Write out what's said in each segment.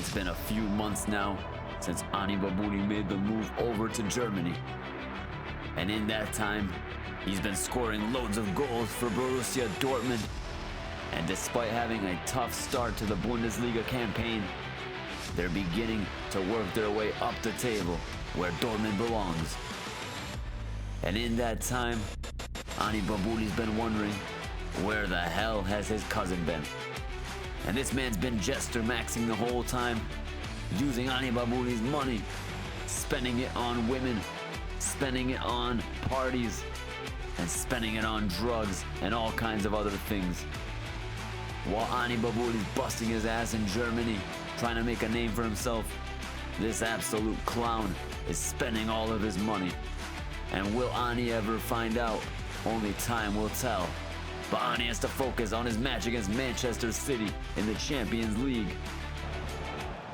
It's been a few months now since Joni Babooli made the move over to Germany. And in that time, he's been scoring loads of goals for Borussia Dortmund. And despite having a tough start to the Bundesliga campaign, they're beginning to work their way up the table where Dortmund belongs. And in that time, Joni Babooli's been wondering, where the hell has his cousin been? And this man's been jester maxing the whole time, using Joni Babooli's money, spending it on women, spending it on parties, and spending it on drugs and all kinds of other things. While Joni Babooli's busting his ass in Germany, trying to make a name for himself, this absolute clown is spending all of his money. And will Joni ever find out? Only time will tell. But Joni has to focus on his match against Manchester City in the Champions League.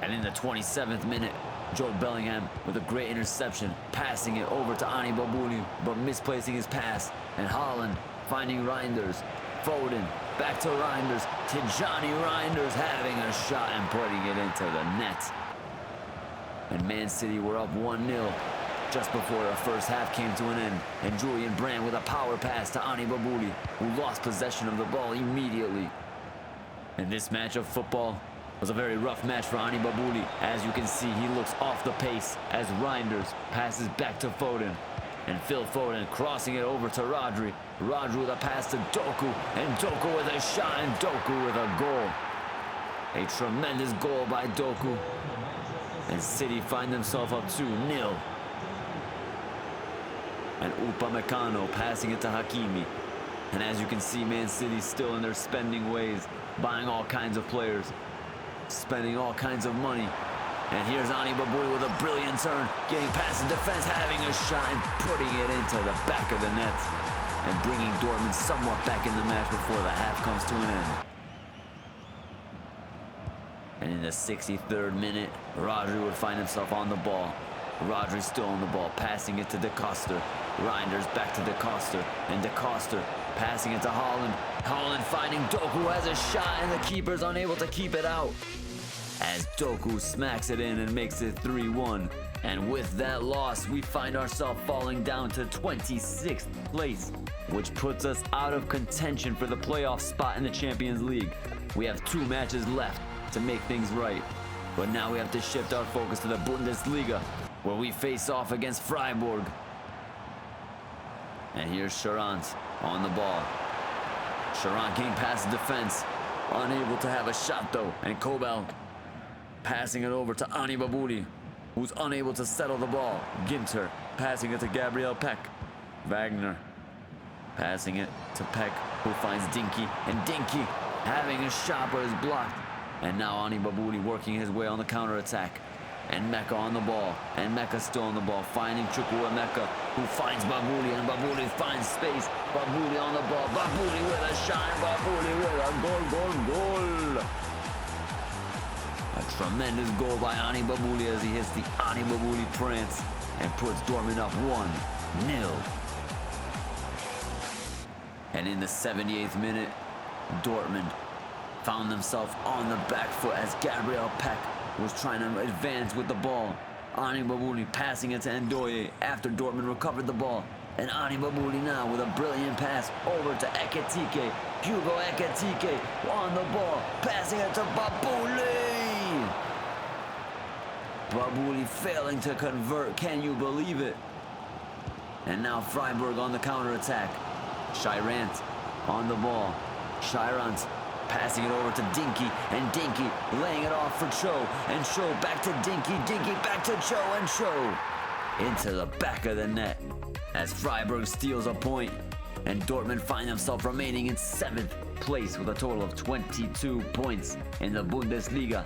And in the 27th minute, Jude Bellingham with a great interception, passing it over to Joni Babooli, but misplacing his pass. And Haaland finding Reinders. Foden, back to Reinders, to Johnny Reinders having a shot and putting it into the net. And Man City were up 1-0 just before the first half came to an end. And Julian Brand with a power pass to Joni Babooli, who lost possession of the ball immediately. And this match of football was a very rough match for Joni Babooli. As you can see, he looks off the pace as Reinders passes back to Foden. And Phil Foden crossing it over to Rodri. Rodri with a pass to Doku. And Doku with a shot and Doku with a goal. A tremendous goal by Doku. And City find themselves up 2-0. And Upamecano passing it to Hakimi. And as you can see, Man City still in their spending ways. Buying all kinds of players. Spending all kinds of money. And here's Joni Babooli with a brilliant turn, getting past the defense, having a shot and putting it into the back of the net. And bringing Dortmund somewhat back in the match before the half comes to an end. And in the 63rd minute, Rodri would find himself on the ball. Rodri still on the ball, passing it to De Coster. Reinders back to De Coster, and De Coster passing it to Haaland. Haaland finding Doku, who has a shot, and the keeper's unable to keep it out. As Doku smacks it in and makes it 3-1. And with that loss, we find ourselves falling down to 26th place, which puts us out of contention for the playoff spot in the Champions League. We have 2 matches left to make things right. But now we have to shift our focus to the Bundesliga, where we face off against Freiburg. And here's Charant on the ball. Charant getting past the defense. Unable to have a shot though. And Kobel passing it over to Joni Babooli, who's unable to settle the ball. Ginter passing it to Gabriel Peck. Wagner passing it to Peck, who finds Dinky. And Dinky having a shot but is blocked. And now Joni Babooli working his way on the counter-attack. And Mecca on the ball. And Mecca still on the ball, finding Chukwuemeka, who finds Babooli, and Babooli finds space. Babooli on the ball. Babooli with a shot. Babooli with a goal. A tremendous goal by Joni Babooli as he hits the Joni Babooli prance and puts Dortmund up 1-0. And in the 78th minute, Dortmund found themselves on the back foot as Gabriel Peck was trying to advance with the ball. Joni Babooli passing it to Ndoye after Dortmund recovered the ball. And Joni Babooli now with a brilliant pass over to Ekitike. Hugo Ekitike on the ball, passing it to Babooli. Babooli failing to convert, can you believe it? And now Freiburg on the counter-attack. Charant on the ball. Charant passing it over to Dinky, and Dinky laying it off for Cho, and Cho back to Dinky, Dinky back to Cho, and Cho into the back of the net as Freiburg steals a point, and Dortmund find themselves remaining in 7th place with a total of 22 points in the Bundesliga.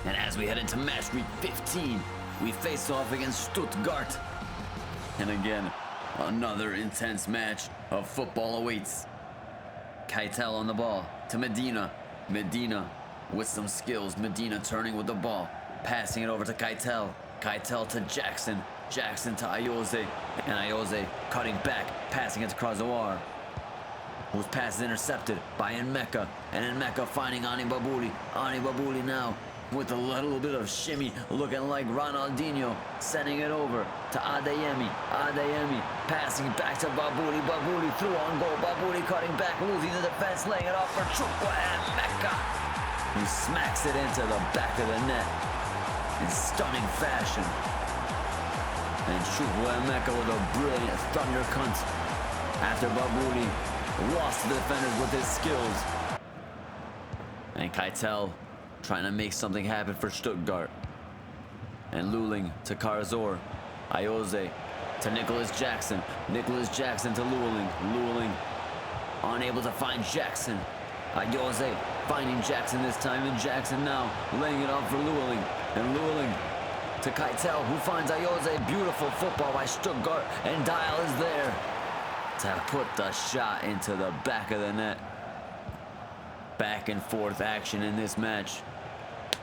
And as we head into match week 15, we face off against Stuttgart. And again, another intense match of football awaits. Keitel on the ball to Medina. Medina with some skills. Medina turning with the ball, passing it over to Keitel. Keitel to Jackson. Jackson to Ayoze. And Ayoze cutting back, passing it to Krasawar, whose pass is intercepted by Nmeka. And Nmeka finding Joni Babooli. Joni Babooli now with a little bit of shimmy, looking like Ronaldinho, sending it over to Adeyemi. Adeyemi passing back to Babooli. Babooli through on goal. Babooli cutting back, losing the defense, laying it off for Chukwuemeka, who smacks it into the back of the net in stunning fashion. And Chukwuemeka with a brilliant thunder cunt after Babooli lost the defenders with his skills. And Keitel trying to make something happen for Stuttgart. And Luling to Karazor. Ayoze to Nicholas Jackson. Nicholas Jackson to Luling. Luling unable to find Jackson. Ayoze finding Jackson this time, and Jackson now laying it up for Luling. And Luling to Keitel, who finds Ayoze. Beautiful football by Stuttgart, and Dial is there to put the shot into the back of the net. Back and forth action in this match.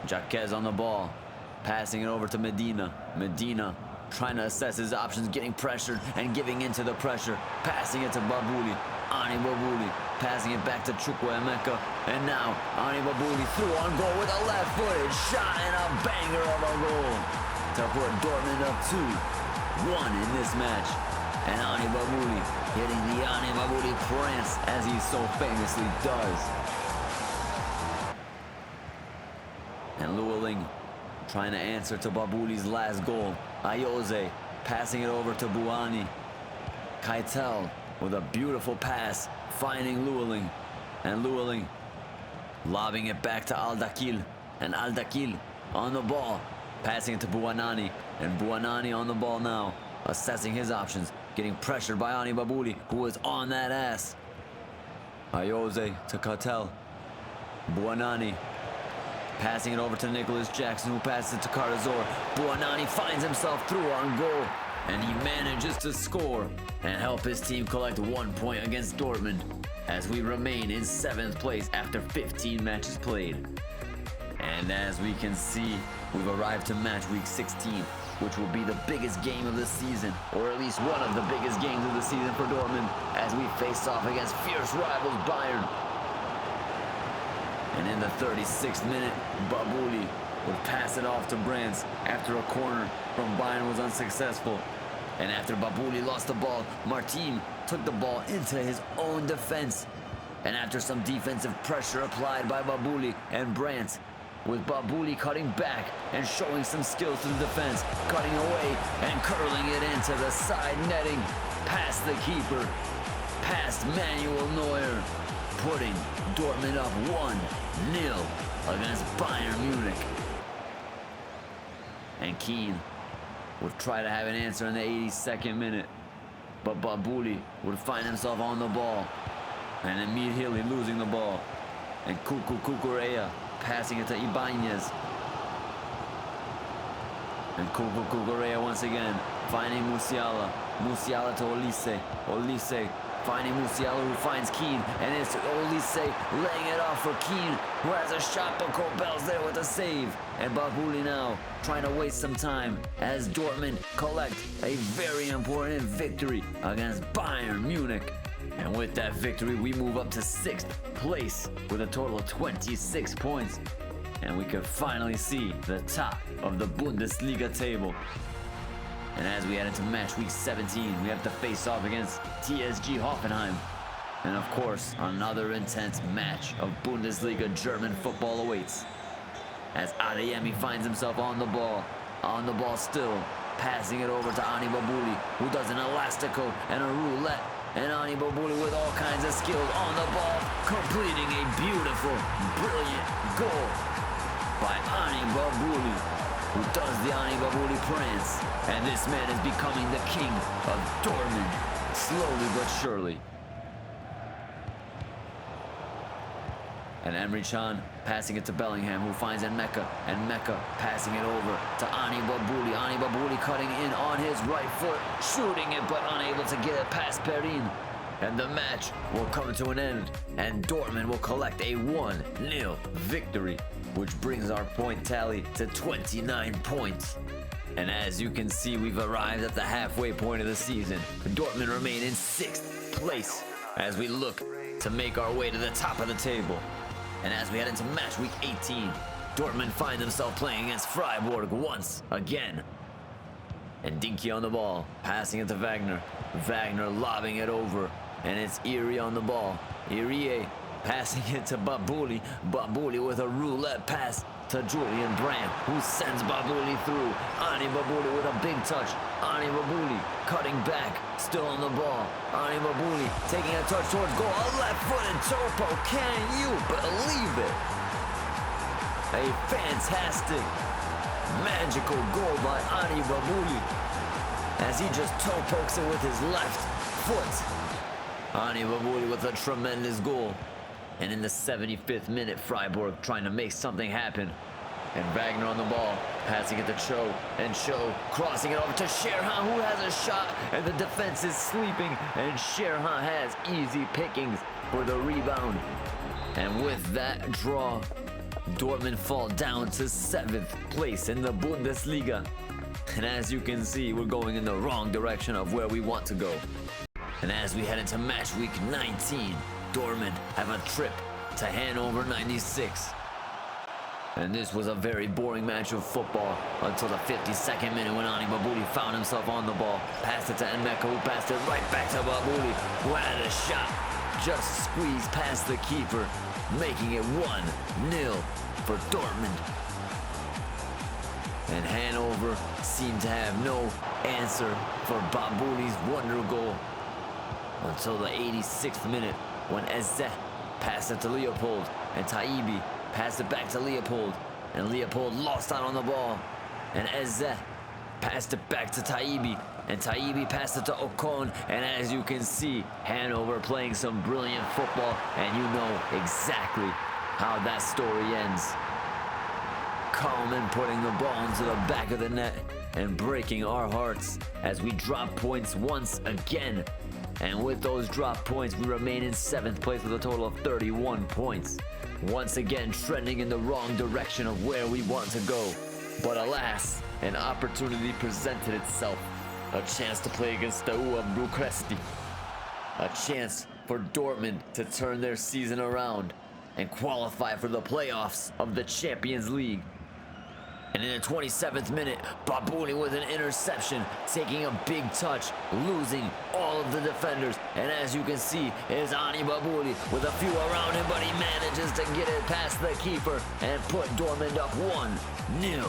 Jaquez on the ball, passing it over to Medina. Medina trying to assess his options, getting pressured and giving into the pressure. Passing it to Babooli. Ani Babooli passing it back to Chukwuemeka. And now Ani Babooli through on goal with a left-footed shot and a banger of a goal to put Dortmund up 2-1 in this match. And Ani Babooli hitting the Ani Babooli prance, as he so famously does. And Luling trying to answer to Babooli's last goal. Ayoze passing it over to Buani. Keitel with a beautiful pass, finding Luling. And Luling lobbing it back to Aldakil. And Aldakil on the ball, passing it to Buanani. And Buanani on the ball now, assessing his options, getting pressured by Ani Babooli, who is on that ass. Ayoze to Keitel. Buanani passing it over to Nicholas Jackson, who passes it to Karazor. Buanani finds himself through on goal, and he manages to score and help his team collect 1 point against Dortmund, as we remain in 7th place after 15 matches played. And as we can see, we've arrived to match week 16, which will be the biggest game of the season, or at least one of the biggest games of the season for Dortmund, as we face off against fierce rivals Bayern. And in the 36th minute, Babooli would pass it off to Brands after a corner from Bayern was unsuccessful. And after Babooli lost the ball, Martin took the ball into his own defense. And after some defensive pressure applied by Babooli and Brands, with Babooli cutting back and showing some skills to the defense, cutting away and curling it into the side netting, past the keeper, past Manuel Neuer, putting Dortmund up 1-0 against Bayern Munich. And Keane would try to have an answer in the 82nd minute, but Babooli would find himself on the ball and immediately losing the ball. And Cucurella passing it to Ibanez. And Cucurella once again finding Musiala. Musiala to Olise. Olise finding Musiala, who finds Keane, and it's Olise laying it off for Keane, who has a shot, but Kobel's there with a save. And Babooli now trying to waste some time as Dortmund collect a very important victory against Bayern Munich. And with that victory, we move up to 6th place with a total of 26 points. And we can finally see the top of the Bundesliga table. And as we head into match week 17, we have to face off against TSG Hoffenheim. And of course, another intense match of Bundesliga German football awaits, as Adeyemi finds himself on the ball still, passing it over to Ani Babooli, who does an elastico and a roulette. And Ani Babooli with all kinds of skills on the ball, completing a beautiful, brilliant goal by Ani Babooli, who does the Ani Babooli prance. And this man is becoming the king of Dortmund, slowly but surely. And Emre Can passing it to Bellingham, who finds Mecca, and Mecca passing it over to Ani Babooli. Ani Babooli cutting in on his right foot, shooting it, but unable to get it past Perin. And the match will come to an end, and Dortmund will collect a 1-0 victory, which brings our point tally to 29 points. And as you can see, we've arrived at the halfway point of the season. Dortmund remain in 6th place as we look to make our way to the top of the table. And as we head into match week 18, Dortmund find themselves playing against Freiburg once again. And Dinky on the ball, passing it to Wagner. Wagner lobbing it over, and it's Erie on the ball. Erie passing it to Babooli. Babooli with a roulette pass to Julian Brandt, who sends Babooli through. Ani Babooli with a big touch. Ani Babooli cutting back, still on the ball. Ani Babooli taking a touch towards goal. A left-footed Topo, can you believe it? A fantastic, magical goal by Ani Babooli as he just toe pokes it with his left foot. Ani Babooli with a tremendous goal. And in the 75th minute, Freiburg trying to make something happen. And Wagner on the ball, passing it to Cho. And Cho crossing it over to Sherhan, who has a shot. And the defense is sleeping. And Sherhan has easy pickings for the rebound. And with that draw, Dortmund fall down to 7th place in the Bundesliga. And as you can see, we're going in the wrong direction of where we want to go. And as we head into match week 19, Dortmund have a trip to Hanover 96. And this was a very boring match of football until the 52nd minute when Ani Babooli found himself on the ball. Passed it to Nmeka, who passed it right back to Babooli, who had a shot. Just squeezed past the keeper, making it 1-0 for Dortmund. And Hanover seemed to have no answer for Babooli's wonder goal until the 86th minute when Eze passed it to Leopold and Taibi passed it back to Leopold, and Leopold lost out on the ball, and Eze passed it back to Taibi, and Taibi passed it to Ocon. And as you can see, Hanover playing some brilliant football, and you know exactly how that story ends. Coleman putting the ball into the back of the net and breaking our hearts as we drop points once again. And with those drop points, we remain in 7th place with a total of 31 points. Once again, trending in the wrong direction of where we want to go. But alas, an opportunity presented itself. A chance to play against Steaua Bucuresti. A chance for Dortmund to turn their season around and qualify for the playoffs of the Champions League. And in the 27th minute, Babooli with an interception, taking a big touch, losing all of the defenders. And as you can see, is Ani Babooli with a few around him, but he manages to get it past the keeper and put Dortmund up 1-0.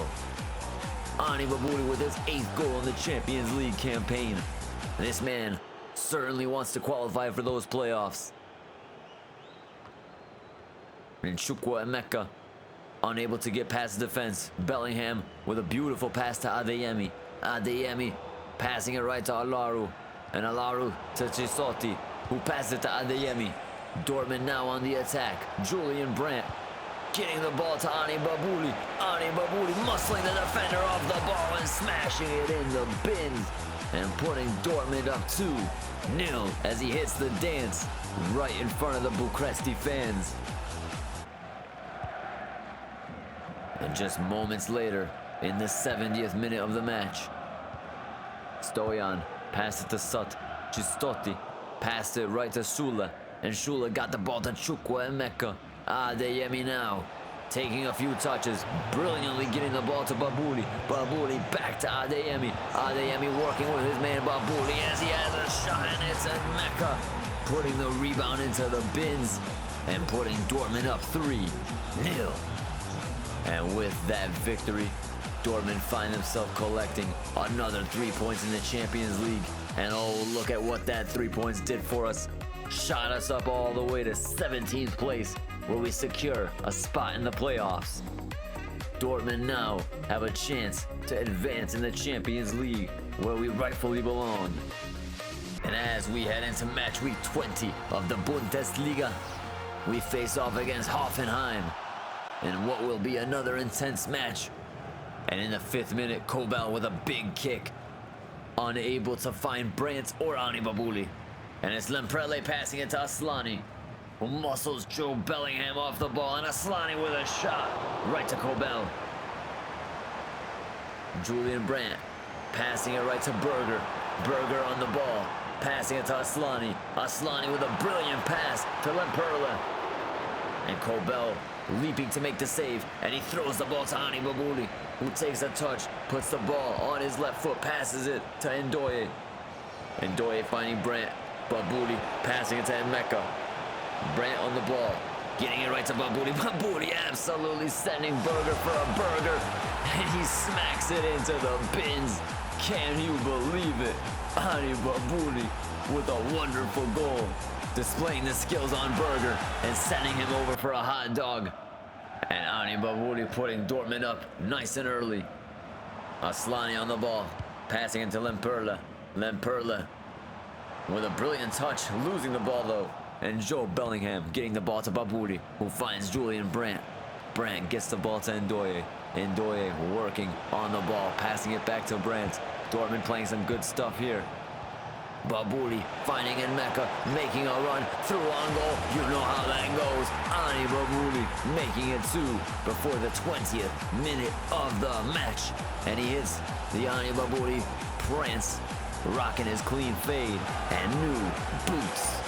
Ani Babooli with his 8th goal in the Champions League campaign. This man certainly wants to qualify for those playoffs. And Chukwuemeka unable to get past the defense. Bellingham with a beautiful pass to Adeyemi. Adeyemi passing it right to Alaru. And Alaru to Chisotti, who passed it to Adeyemi. Dortmund now on the attack. Julian Brandt getting the ball to Ani Babooli. Ani Babooli muscling the defender off the ball and smashing it in the bins. And putting Dortmund up 2-0 as he hits the dance right in front of the Bucuresti fans. And just moments later, in the 70th minute of the match, Stoyan passed it to Sut. Chistotti passed it right to Sula. And Sula got the ball to Chukwuemeka. Adeyemi now taking a few touches, brilliantly getting the ball to Babooli. Babooli back to Adeyemi. Adeyemi working with his man Babooli as he has a shot, and it's Nmeka putting the rebound into the bins and putting Dortmund up 3-0. And with that victory, Dortmund find themselves collecting another 3 points in the Champions League. And oh, look at what that 3 points did for us. Shot us up all the way to 17th place, where we secure a spot in the playoffs. Dortmund now have a chance to advance in the Champions League, where we rightfully belong. And as we head into match week 20 of the Bundesliga, we face off against Hoffenheim in what will be another intense match. And in the 5th minute, Kobel with a big kick, unable to find Brandt or Ani Babooli. And it's Lemprele passing it to Aslani, who muscles Joe Bellingham off the ball, and Aslani with a shot right to Kobel. Julian Brandt passing it right to Berger. Berger on the ball, passing it to Aslani. Aslani with a brilliant pass to Lemperle. And Kobel leaping to make the save, and he throws the ball to Joni Babooli, who takes a touch, puts the ball on his left foot, passes it to Ndoye. Ndoye finding Brandt. Babooli passing it to Emeka. Brandt on the ball, getting it right to Babooli. Babooli absolutely sending Berger for a burger, and he smacks it into the bins. Can you believe it? Joni Babooli with a wonderful goal, displaying the skills on Berger and sending him over for a hot dog. And Joni Babooli putting Dortmund up nice and early. Aslani on the ball, passing it to Lemperle. Lemperle with a brilliant touch, losing the ball though. And Joe Bellingham getting the ball to Babooli, who finds Julian Brandt. Brandt gets the ball to Ndoye. Ndoye working on the ball, passing it back to Brandt. Dortmund playing some good stuff here. Babooli finding Emeka, making a run through on goal. You know how that goes. Joni Babooli making it 2 before the 20th minute of the match. And he hits the Joni Babooli prance, rocking his clean fade and new boots.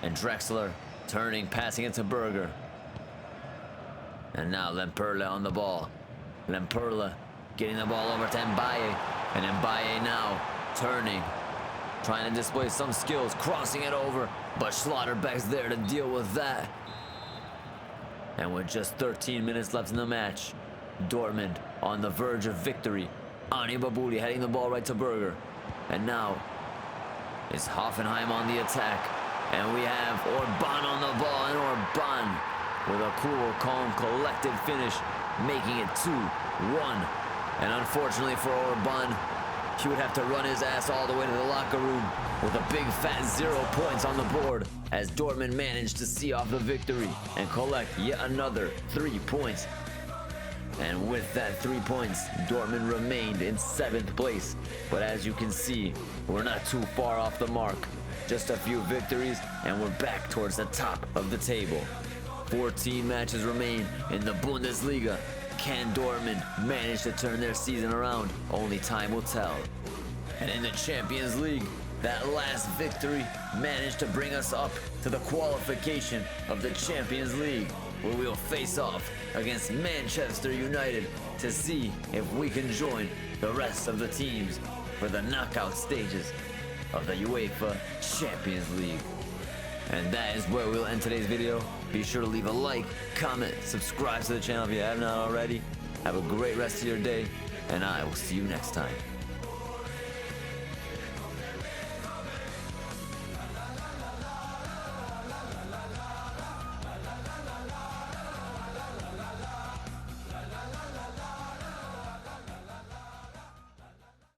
And Drexler turning, passing it to Berger. And now Lemperle on the ball. Lemperle getting the ball over to Mbaye. And Mbaye now turning, trying to display some skills, crossing it over, but Schlotterbeck's there to deal with that. And with just 13 minutes left in the match, Dortmund on the verge of victory. Joni Babooli heading the ball right to Berger. And now it's Hoffenheim on the attack. And we have Orban on the ball, and Orban with a cool, calm, collected finish, making it 2-1. And unfortunately for Orban, he would have to run his ass all the way to the locker room with a big fat 0 points on the board, as Dortmund managed to see off the victory and collect yet another 3 points. And with that 3 points, Dortmund remained in 7th place. But as you can see, we're not too far off the mark. Just a few victories and we're back towards the top of the table. 14 matches remain in the Bundesliga. Can Dortmund manage to turn their season around? Only time will tell. And in the Champions League, that last victory managed to bring us up to the qualification of the Champions League, where we'll face off against Manchester United to see if we can join the rest of the teams for the knockout stages of the UEFA Champions League. And that is where we'll end today's video. Be sure to leave a like, comment, subscribe to the channel if you have not already. Have a great rest of your day, and I will see you next time.